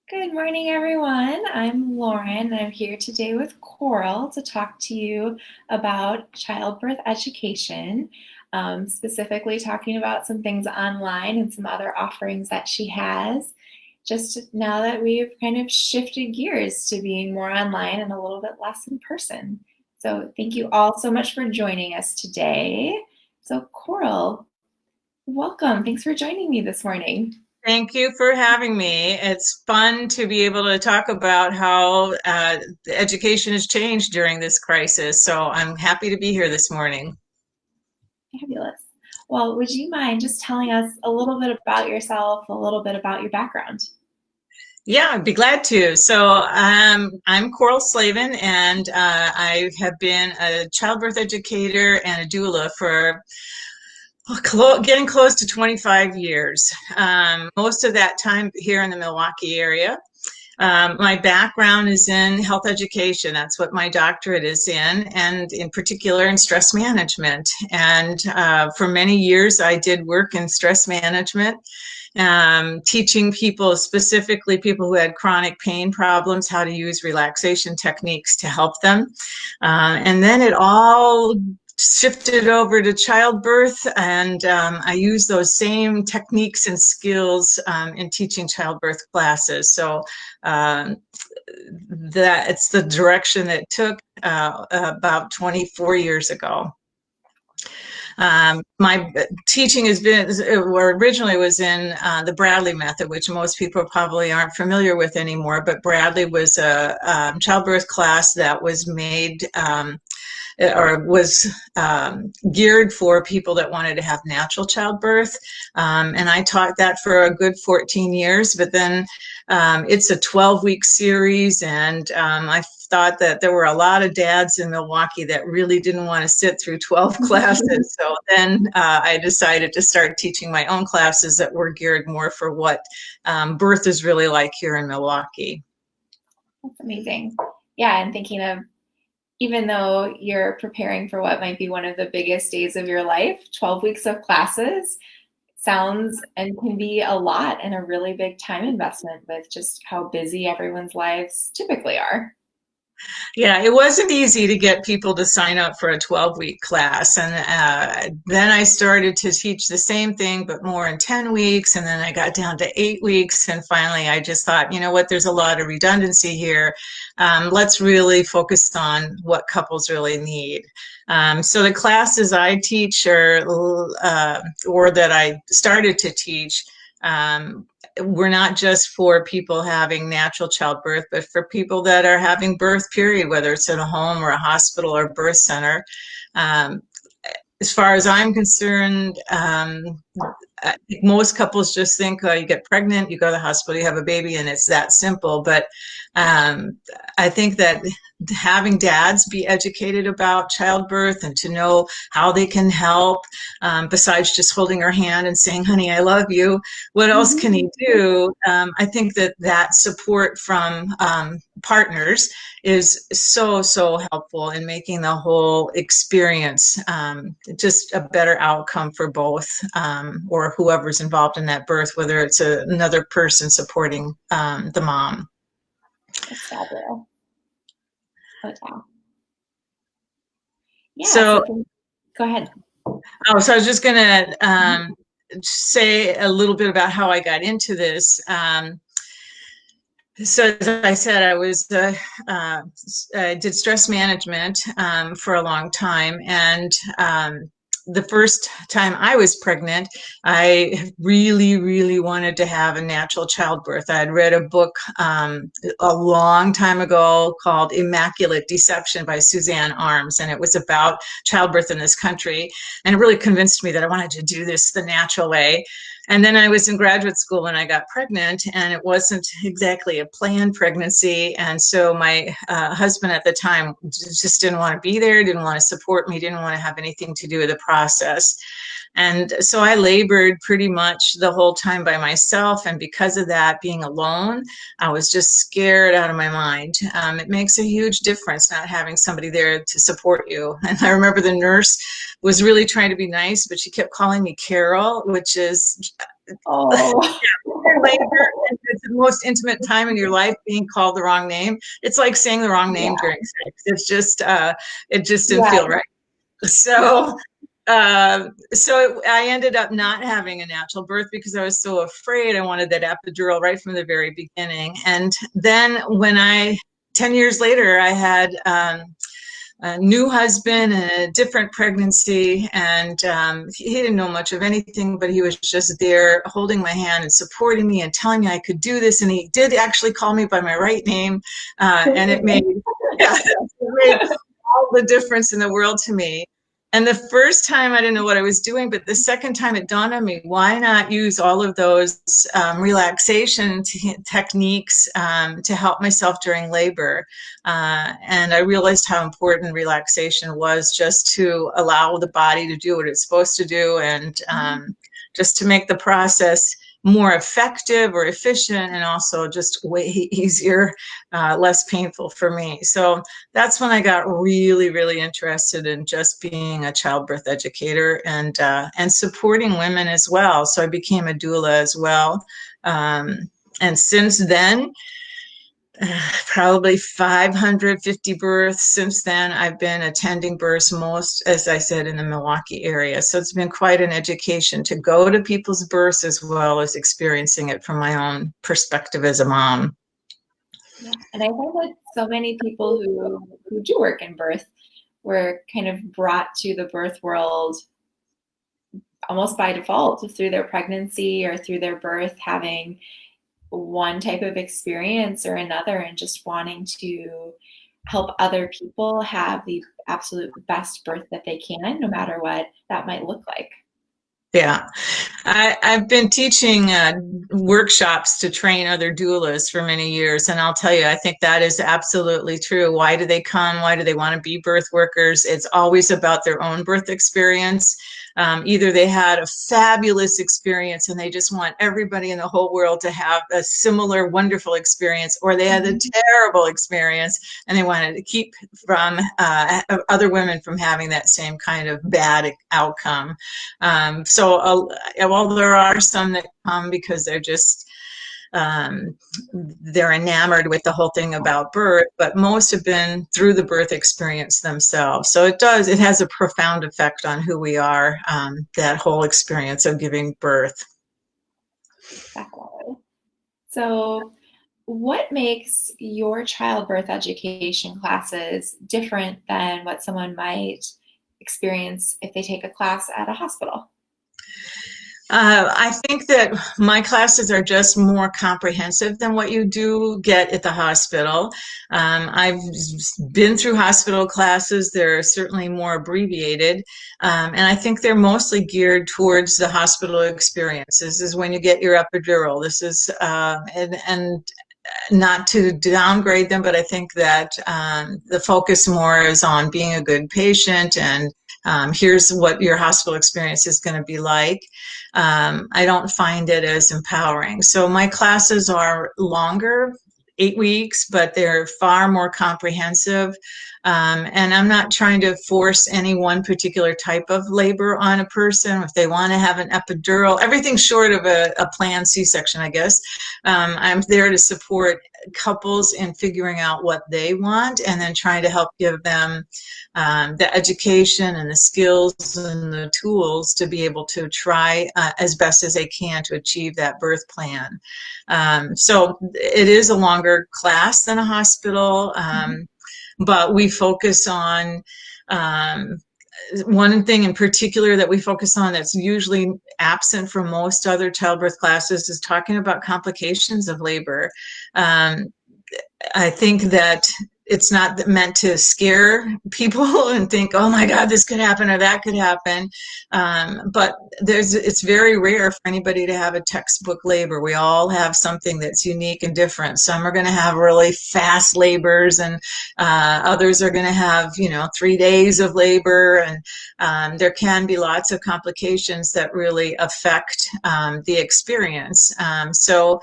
Good morning, everyone. I'm Lauren, and I'm here today with Coral to talk to you about childbirth education, specifically talking about some things online and some other offerings that she has. Just now that we've kind of shifted gears to being more online and a little bit less in person. So, thank you all so much for joining us today. So, Coral, welcome. Thanks for joining me this morning. Thank you for having me. It's fun to be able to talk about how education has changed during this crisis. So I'm happy to be here this morning. Fabulous. Well, would you mind just telling us a little bit about yourself, a little bit about your background? Yeah, I'd be glad to. I'm Coral Slavin, and I have been a childbirth educator and a doula for getting close to 25 years. Most of that time here in the Milwaukee area. My background is in health education. That's what my doctorate is in, and in particular in stress management. And for many years, I did work in stress management, teaching people, specifically people who had chronic pain problems, how to use relaxation techniques to help them. And then it all shifted over to childbirth, and I use those same techniques and skills in teaching childbirth classes. So um, that it's the direction that it took about 24 years ago. My teaching has been, or originally was in the Bradley method, which most people probably aren't familiar with anymore. But Bradley was a childbirth class that was made or was geared for people that wanted to have natural childbirth. And I taught that for a good 14 years, but then it's a 12-week series, and I thought that there were a lot of dads in Milwaukee that really didn't want to sit through 12 classes. So then I decided to start teaching my own classes that were geared more for what birth is really like here in Milwaukee. That's amazing. Yeah, and thinking of even though you're preparing for what might be one of the biggest days of your life, 12 weeks of classes sounds and can be a lot and a really big time investment with just how busy everyone's lives typically are. Yeah, it wasn't easy to get people to sign up for a 12-week class. And then I started to teach the same thing, but more in 10 weeks. And then I got down to 8 weeks. And finally, I just thought, you know what, there's a lot of redundancy here. Let's really focus on what couples really need. So the classes I teach or that I started to teach, we're not just for people having natural childbirth, but for people that are having birth, period, whether it's in a home or a hospital or birth center. Um, as far as I'm concerned, I think most couples just think, oh, you get pregnant, you go to the hospital, you have a baby, and it's that simple. But um, I think that having dads be educated about childbirth and to know how they can help, besides just holding her hand and saying, honey, I love you, what else can he do? I think that that support from partners is so, so helpful in making the whole experience just a better outcome for both, or whoever's involved in that birth, whether it's another person supporting the mom. That's fabulous. Oh, wow. Yeah, So, go ahead. so I was just going to say a little bit about how I got into this. So as I said, I did stress management for a long time, and the first time I was pregnant, I really, really wanted to have a natural childbirth. I had read a book a long time ago called Immaculate Deception by Suzanne Arms, and it was about childbirth in this country, and it really convinced me that I wanted to do this the natural way. And then I was in graduate school when I got pregnant, and it wasn't exactly a planned pregnancy. And so my husband at the time just didn't want to be there, didn't want to support me, didn't want to have anything to do with the process. And so I labored pretty much the whole time by myself. And because of that, being alone, I was just scared out of my mind. It makes a huge difference not having somebody there to support you. And I remember the nurse was really trying to be nice, but she kept calling me Carol, which is Oh, your labor and it's the most intimate time in your life being called the wrong name. It's like saying the wrong name Yeah. during sex. It just didn't Yeah. feel right. So I ended up not having a natural birth because I was so afraid. I wanted that epidural right from the very beginning. And then 10 years later, I had a new husband and a different pregnancy. And he didn't know much of anything, but he was just there holding my hand and supporting me and telling me I could do this. And he did actually call me by my right name. And it made, yeah, it made all the difference in the world to me. And the first time I didn't know what I was doing, but the second time it dawned on me, why not use all of those relaxation techniques to help myself during labor? And I realized how important relaxation was just to allow the body to do what it's supposed to do and just to make the process more effective or efficient and also just way easier, less painful for me. So that's when I got really, really interested in just being a childbirth educator and supporting women as well. So I became a doula as well. And since then, probably 550 births since then. I've been attending births most, as I said, in the Milwaukee area. So it's been quite an education to go to people's births as well as experiencing it from my own perspective as a mom. Yeah. And I think that so many people who do work in birth were kind of brought to the birth world almost by default through their pregnancy or through their birth, having one type of experience or another, and just wanting to help other people have the absolute best birth that they can, no matter what that might look like. Yeah, I've been teaching workshops to train other doulas for many years, and I'll tell you, I think that is absolutely true. Why do they come? Why do they want to be birth workers? It's always about their own birth experience. Either they had a fabulous experience and they just want everybody in the whole world to have a similar wonderful experience, or they had a terrible experience and they wanted to keep from other women from having that same kind of bad outcome. While there are some that come because they're enamored with the whole thing about birth, but most have been through the birth experience themselves. So it has a profound effect on who we are, that whole experience of giving birth. Exactly. So, what makes your childbirth education classes different than what someone might experience if they take a class at a hospital? I think that my classes are just more comprehensive than what you do get at the hospital. I've been through hospital classes. They're certainly more abbreviated. And I think they're mostly geared towards the hospital experience. This is when you get your epidural. And not to downgrade them, but I think that the focus more is on being a good patient and here's what your hospital experience is going to be like. I don't find it as empowering. So my classes are longer, 8 weeks, but they're far more comprehensive. And I'm not trying to force any one particular type of labor on a person. If they want to have an epidural, everything short of a planned C-section, I guess. I'm there to support couples in figuring out what they want and then trying to help give them the education and the skills and the tools to be able to try as best as they can to achieve that birth plan. So it is a longer class than a hospital, but we focus on one thing in particular that we focus on that's usually absent from most other childbirth classes is talking about complications of labor. I think that it's not meant to scare people and think, oh my God, this could happen or that could happen. But it's very rare for anybody to have a textbook labor. We all have something that's unique and different. Some are going to have really fast labors and others are going to have, 3 days of labor. And there can be lots of complications that really affect the experience. So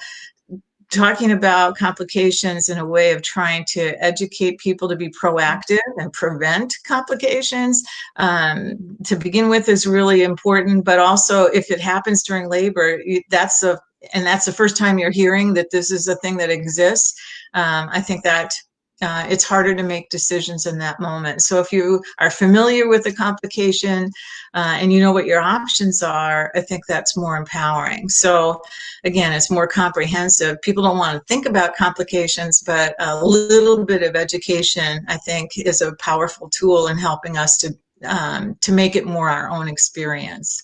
talking about complications in a way of trying to educate people to be proactive and prevent complications to begin with is really important. But also if it happens during labor, that's and that's the first time you're hearing that this is a thing that exists, I think that it's harder to make decisions in that moment. So if you are familiar with the complication and you know what your options are, I think that's more empowering. So again, it's more comprehensive. People don't want to think about complications, but a little bit of education, I think, is a powerful tool in helping us to make it more our own experience.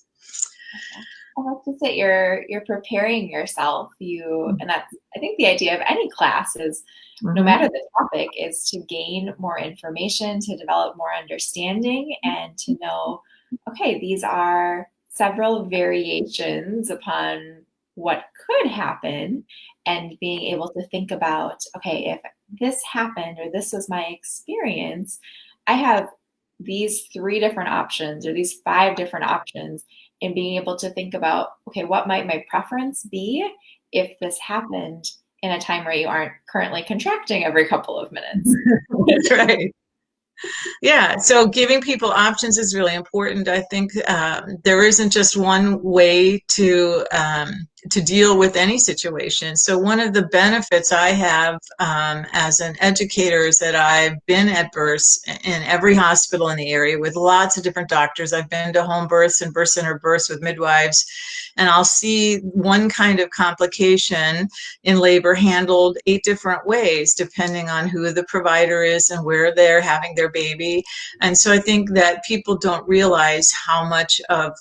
I like to say you're preparing yourself. And that's I think the idea of any class is no Mhm. matter the topic is to gain more information, to develop more understanding, and to know, okay, these are several variations upon what could happen, and being able to think about, okay, if this happened or this was my experience, I have these three different options or these five different options, and being able to think about, okay, what might my preference be if this happened in a time where you aren't currently contracting every couple of minutes. That's right. Yeah, so giving people options is really important. I think there isn't just one way to deal with any situation. So one of the benefits I have as an educator is that I've been at births in every hospital in the area with lots of different doctors. I've been to home births and birth center births with midwives, and I'll see one kind of complication in labor handled 8 different ways, depending on who the provider is and where they're having their baby. And so I think that people don't realize how much of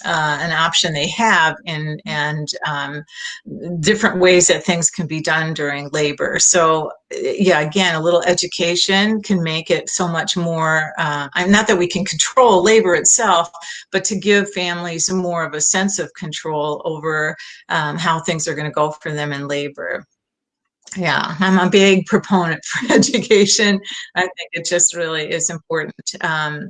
an option they have in and different ways that things can be done during labor. So yeah, again, a little education can make it so much more. I'm not that we can control labor itself, but to give families more of a sense of control over how things are going to go for them in labor. Yeah, I'm a big proponent for education. I think it just really is important.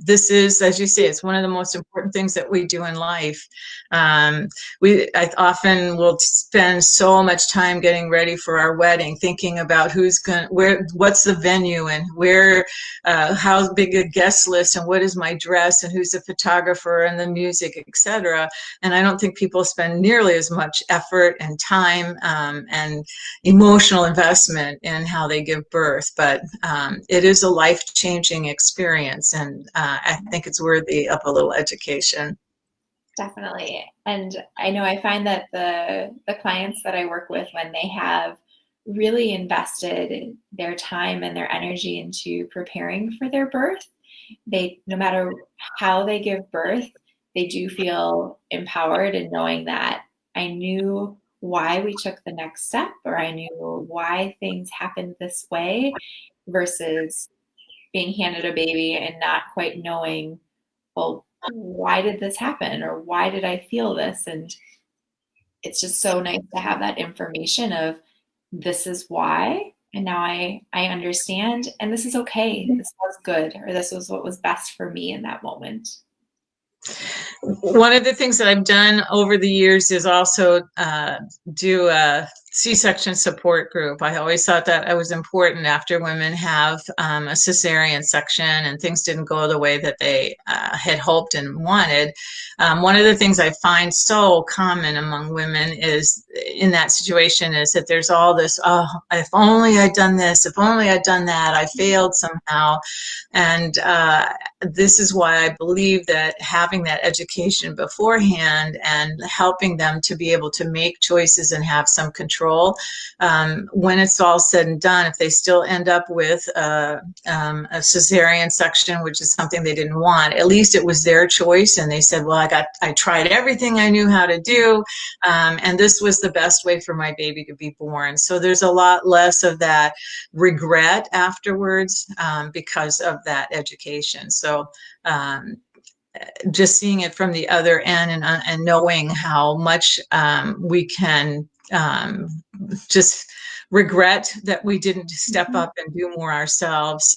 This is, as you say, it's one of the most important things that we do in life. I often will spend so much time getting ready for our wedding, thinking about who's going, where, what's the venue, and where, how big a guest list, and what is my dress, and who's the photographer, and the music, etc. And I don't think people spend nearly as much effort and time and emotional investment in how they give birth, but it is a life-changing experience, and I think it's worthy of a little education. Definitely. And I know I find that the clients that I work with, when they have really invested their time and their energy into preparing for their birth, they, no matter how they give birth, they do feel empowered in knowing that I knew why we took the next step, or I knew why things happened this way, versus being handed a baby and not quite knowing, well, why did this happen, or why did I feel this? And it's just so nice to have that information of, this is why, and now I understand, and this is okay. This was good, or this was what was best for me in that moment. One of the things that I've done over the years is also do a C-section support group. I always thought that it was important after women have a cesarean section and things didn't go the way that they had hoped and wanted. One of the things I find so common among women is in that situation is that there's all this, oh, if only I'd done this, if only I'd done that, I failed somehow. And this is why I believe that having that education beforehand and helping them to be able to make choices and have some control, when it's all said and done, if they still end up with a cesarean section, which is something they didn't want, at least it was their choice, and they said, well, I tried everything I knew how to do, and this was the best way for my baby to be born. So there's a lot less of that regret afterwards because of that education. So just seeing it from the other end, and knowing how much we can just regret that we didn't step up and do more ourselves,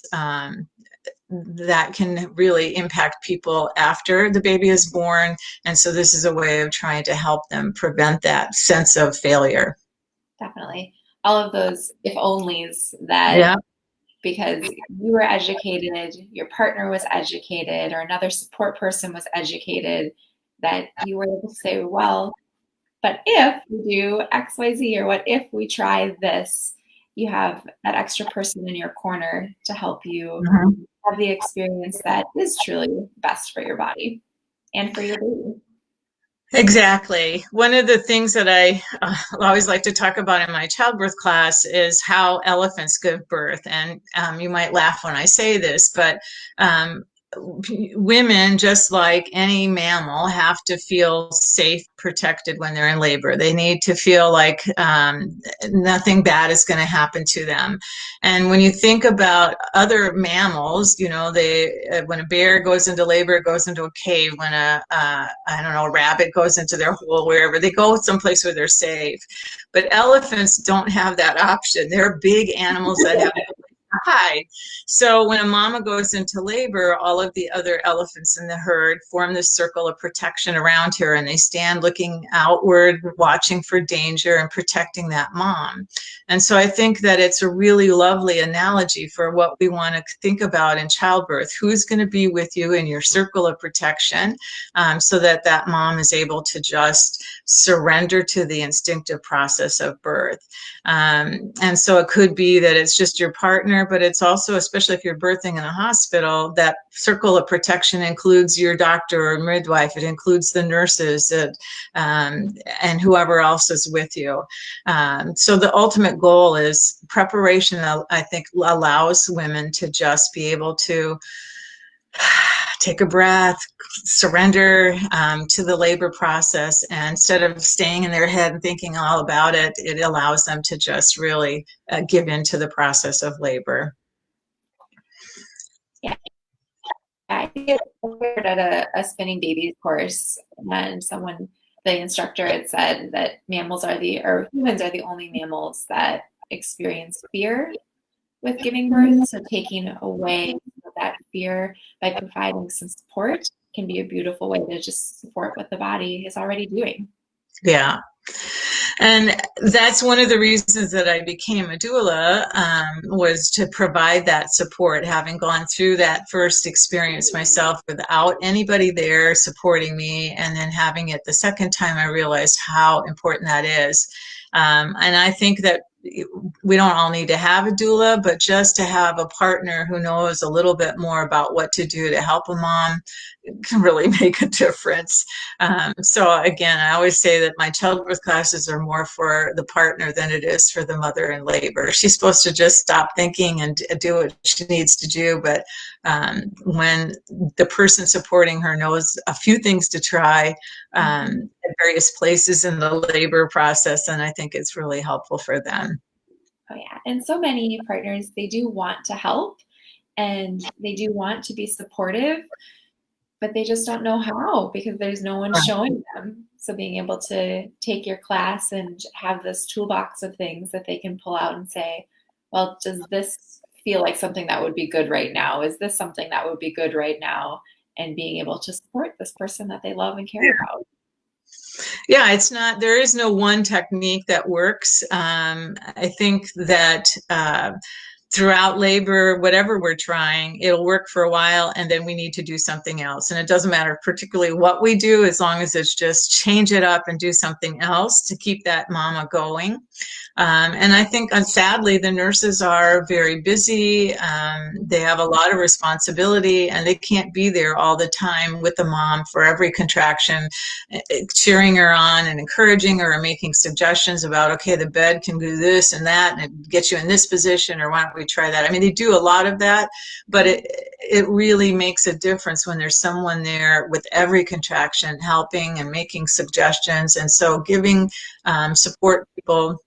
that can really impact people after the baby is born. And so this is a way of trying to help them prevent that sense of failure. Definitely. All of those if onlys that, Yeah. because you were educated, your partner was educated, or another support person was educated, that you were able to say, well, but if we do XYZ, or what if we try this, you have that extra person in your corner to help you Mhm. have the experience that is truly best for your body and for your baby. Exactly. One of the things that I always like to talk about in my childbirth class is how elephants give birth. And you might laugh when I say this, but um, women, just like any mammal, have to feel safe, protected when they're in labor. They need to feel like nothing bad is going to happen to them. And when you think about other mammals, you know, when a bear goes into labor, it goes into a cave. When I don't know, a rabbit goes into their hole, wherever they go, someplace where they're safe. But elephants don't have that option. They're big animals that have hide. So when a mama goes into labor, all of the other elephants in the herd form this circle of protection around her, and they stand looking outward, watching for danger and protecting that mom. And so I think that it's a really lovely analogy for what we want to think about in childbirth. Who's going to be with you in your circle of protection, so that that mom is able to just surrender to the instinctive process of birth. And so it could be that it's just your partner, but it's also, especially if you're birthing in a hospital, that circle of protection includes your doctor or midwife. It includes the nurses and whoever else is with you. So the ultimate goal is preparation, I think, allows women to just be able to take a breath, surrender to the labor process. And instead of staying in their head and thinking all about it, it allows them to just really give into the process of labor. Yeah, I did at a spinning babies course, and the instructor had said that or humans are the only mammals that experience fear with giving birth. So taking away that fear by providing some support can be a beautiful way to just support what the body is already doing. Yeah. And that's one of the reasons that I became a doula, was to provide that support, having gone through that first experience myself without anybody there supporting me, and then having it the second time, I realized how important that is. And I think that we don't all need to have a doula, but just to have a partner who knows a little bit more about what to do to help a mom can really make a difference. So again, I always say that my childbirth classes are more for the partner than it is for the mother in labor. She's supposed to just stop thinking and do what she needs to do. But when the person supporting her knows a few things to try at various places in the labor process, and I think it's really helpful for them. Oh yeah, and so many partners, they do want to help and they do want to be supportive, but they just don't know how because there's no one showing them. So being able to take your class and have this toolbox of things that they can pull out and say, well, does this feel like something that would be good right now? Is this something that would be good right now? And being able to support this person that they love and care about. Yeah, it's not, there is no one technique that works. I think that throughout labor, whatever we're trying, it'll work for a while and then we need to do something else. And it doesn't matter particularly what we do, as long as it's just change it up and do something else to keep that mama going. And I think, sadly, the nurses are very busy. They have a lot of responsibility, and they can't be there all the time with the mom for every contraction, cheering her on and encouraging her and making suggestions about, okay, the bed can do this and that, and it gets you in this position, or why don't we try that? I mean, they do a lot of that, but it really makes a difference when there's someone there with every contraction helping and making suggestions. And so giving support people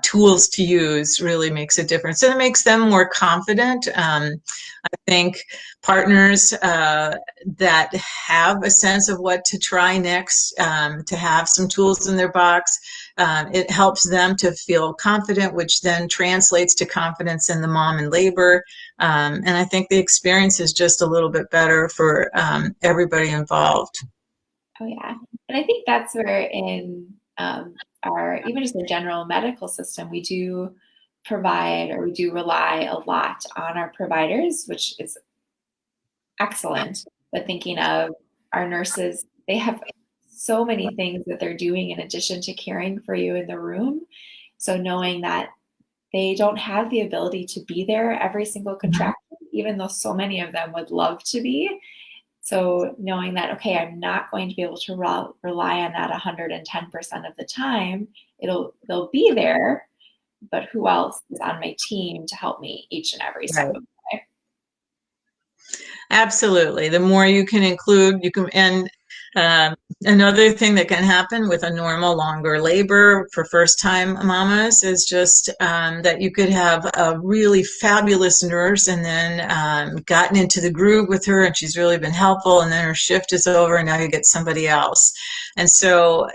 tools to use really makes a difference, and it makes them more confident. I think partners that have a sense of what to try next, to have some tools in their box, it helps them to feel confident, which then translates to confidence in the mom in labor. And I think the experience is just a little bit better for everybody involved. Oh yeah, and I think that's where in our even just the general medical system, we do provide or we do rely a lot on our providers, which is excellent. But thinking of our nurses, they have so many things that they're doing in addition to caring for you in the room. So knowing that they don't have the ability to be there every single Mhm. contraction, even though so many of them would love to be. So knowing that, okay, I'm not going to be able to rely on that 110% of the time. They'll be there, but who else is on my team to help me each and every step Right. of the way? Absolutely. The more you can include, you can, and another thing that can happen with a normal longer labor for first time mamas is just that you could have a really fabulous nurse and then gotten into the groove with her and she's really been helpful and then her shift is over and now you get somebody else. And so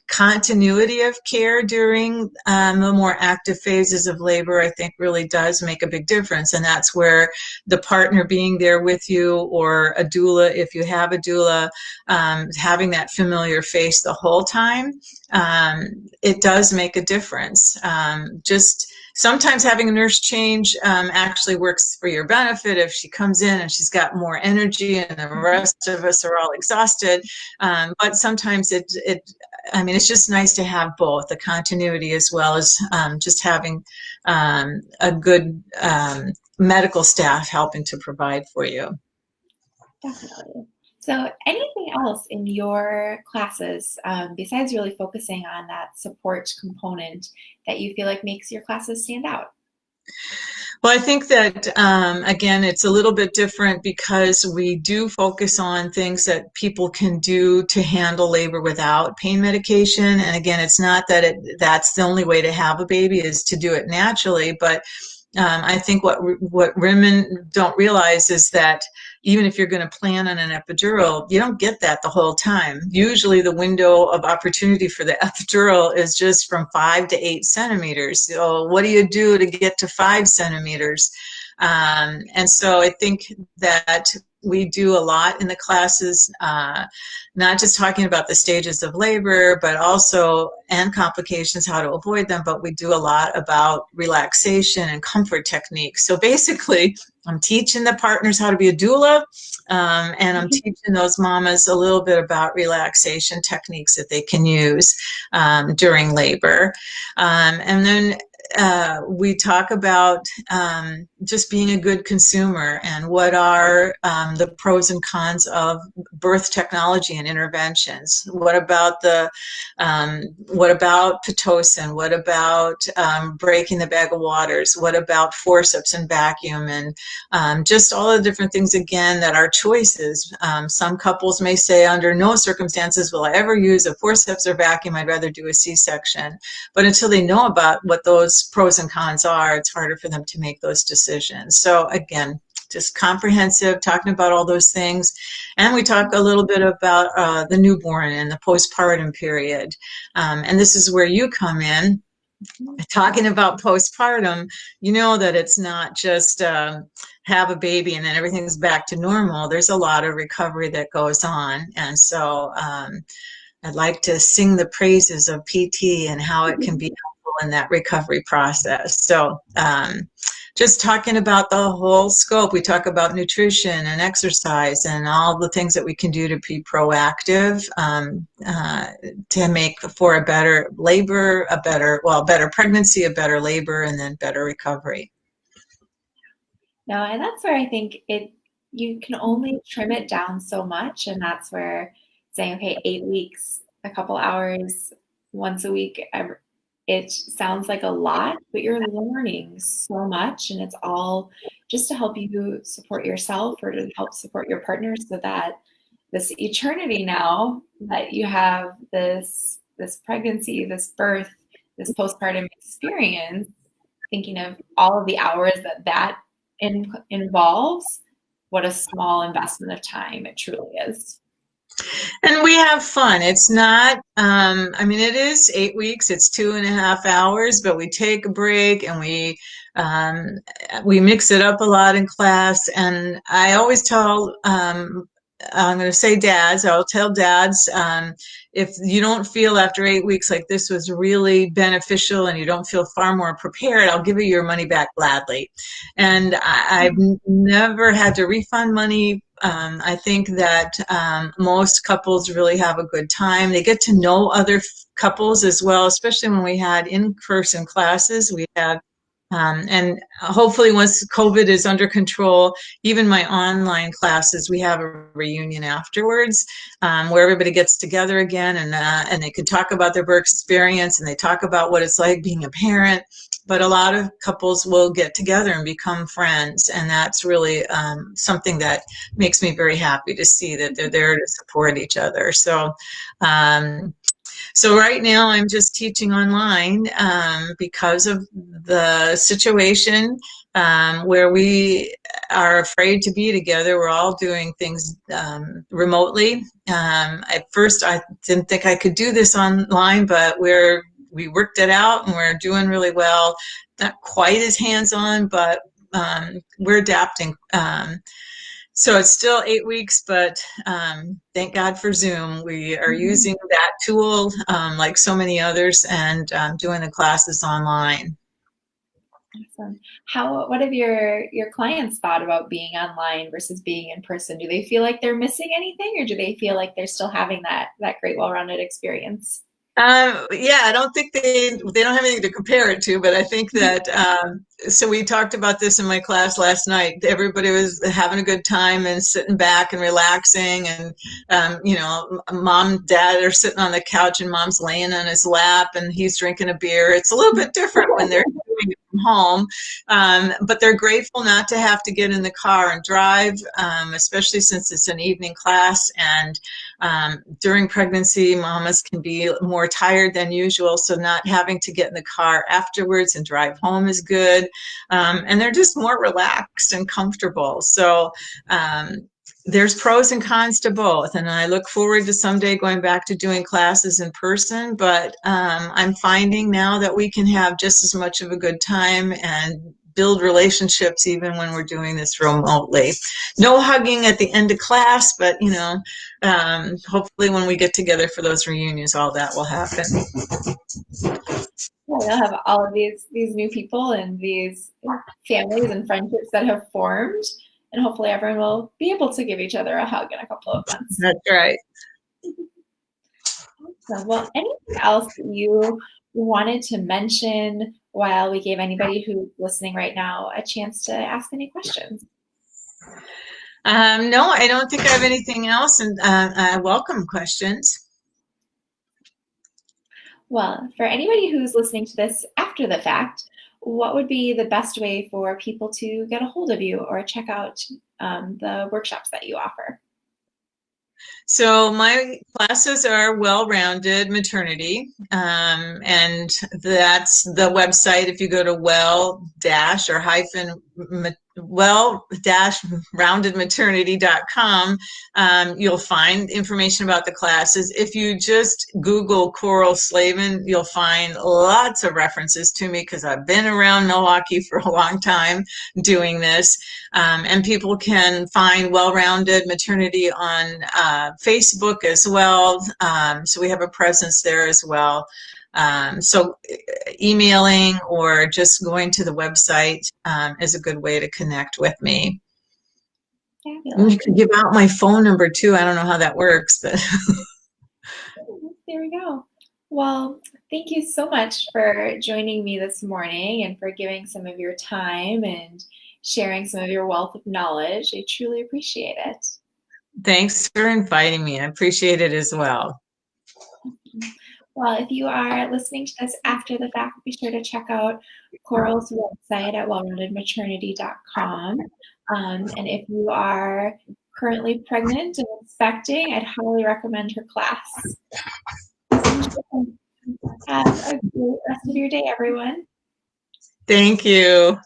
continuity of care during the more active phases of labor, I think really does make a big difference. And that's where the partner being there with you or a doula, if you have a doula, having that familiar face the whole time, it does make a difference. Just sometimes having a nurse change actually works for your benefit if she comes in and she's got more energy and the rest of us are all exhausted. But sometimes I mean, it's just nice to have both the continuity as well as just having a good medical staff helping to provide for you. Definitely. So, anything else in your classes besides really focusing on that support component that you feel like makes your classes stand out? Well, I think that again, it's a little bit different because we do focus on things that people can do to handle labor without pain medication. And again, it's not that that's the only way to have a baby is to do it naturally, but I think what women don't realize is that even if you're going to plan on an epidural, you don't get that the whole time. Usually, the window of opportunity for the epidural is just from 5 to 8 centimeters. So, what do you do to get to 5 centimeters? And so, I think that we do a lot in the classes, not just talking about the stages of labor, but also and complications, how to avoid them. But we do a lot about relaxation and comfort techniques. So basically, I'm teaching the partners how to be a doula, and I'm teaching those mamas a little bit about relaxation techniques that they can use during labor. And then we talk about just being a good consumer and what are the pros and cons of birth technology and interventions. What about pitocin? What about breaking the bag of waters? What about forceps and vacuum and just all the different things again that are choices. Some couples may say under no circumstances will I ever use a forceps or vacuum. I'd rather do a C-section. But until they know about what those pros and cons are, it's harder for them to make those decisions. So again, just comprehensive, talking about all those things. And we talk a little bit about the newborn and the postpartum period. And this is where you come in. Talking about postpartum, you know that it's not just have a baby and then everything's back to normal. There's a lot of recovery that goes on. And so I'd like to sing the praises of PT and how it can be helpful in that recovery process. So just talking about the whole scope, we talk about nutrition and exercise and all the things that we can do to be proactive to make for a better labor, better pregnancy, a better labor, and then better recovery. No, and that's where I think you can only trim it down so much, and that's where saying, okay, 8 weeks, a couple hours, once a week, it sounds like a lot, but you're learning so much, and it's all just to help you support yourself or to help support your partner so that this eternity now that you have this pregnancy, this birth, this postpartum experience, thinking of all of the hours that involves, what a small investment of time it truly is. And we have fun. It's not, I mean, it is 8 weeks, it's 2.5 hours, but we take a break and we mix it up a lot in class. And I always tell I'm going to say dads, I'll tell dads, if you don't feel after 8 weeks like this was really beneficial and you don't feel far more prepared, I'll give you your money back gladly. And I've never had to refund money. I think that most couples really have a good time. They get to know other couples as well, especially when we had in-person classes. We had and hopefully once COVID is under control, even my online classes, we have a reunion afterwards where everybody gets together again and they can talk about their birth experience and they talk about what it's like being a parent. But a lot of couples will get together and become friends. And that's really something that makes me very happy to see that they're there to support each other. Um, so right now I'm just teaching online because of the situation where we are afraid to be together. We're all doing things remotely. At first I didn't think I could do this online, but we worked it out and we're doing really well. Not quite as hands-on, but we're adapting. So it's still 8 weeks, but thank God for Zoom. We are using that tool like so many others and doing the classes online. Awesome. What have your clients thought about being online versus being in person? Do they feel like they're missing anything, or do they feel like they're still having that great, well-rounded experience? Yeah, I don't think they don't have anything to compare it to, but I think that so we talked about this in my class last night. Everybody was having a good time and sitting back and relaxing, and mom, dad are sitting on the couch and mom's laying on his lap and he's drinking a beer. It's a little bit different when they're doing it from home, but they're grateful not to have to get in the car and drive, especially since it's an evening class and during pregnancy, mamas can be more tired than usual, so not having to get in the car afterwards and drive home is good. And they're just more relaxed and comfortable. So there's pros and cons to both. And I look forward to someday going back to doing classes in person. But I'm finding now that we can have just as much of a good time and build relationships even when we're doing this remotely. No hugging at the end of class, but hopefully when we get together for those reunions, all that will happen. Yeah, you'll have all of these new people and these families and friendships that have formed, and hopefully everyone will be able to give each other a hug in a couple of months. That's right. So, well, anything else that you wanted to mention while we gave anybody who's listening right now a chance to ask any questions? No, I don't think I have anything else, and I welcome questions. Well, for anybody who's listening to this after the fact, what would be the best way for people to get a hold of you or check out the workshops that you offer? So my classes are well-rounded maternity, and that's the website. If you go to well-dash or hyphen well-roundedmaternity.com, you'll find information about the classes. If you just Google Coral Slavin, you'll find lots of references to me because I've been around Milwaukee for a long time doing this. And people can find Well-Rounded Maternity on Facebook as well. So we have a presence there as well. So emailing or just going to the website is a good way to connect with me. Fabulous. You can give out my phone number too. I don't know how that works, but there we go. Well, thank you so much for joining me this morning and for giving some of your time and sharing some of your wealth of knowledge. I truly appreciate it. Thanks for inviting me. I appreciate it as well. Well, if you are listening to this after the fact, be sure to check out Coral's website at wellroundedmaternity.com. And if you are currently pregnant and expecting, I'd highly recommend her class. Have a great rest of your day, everyone. Thank you.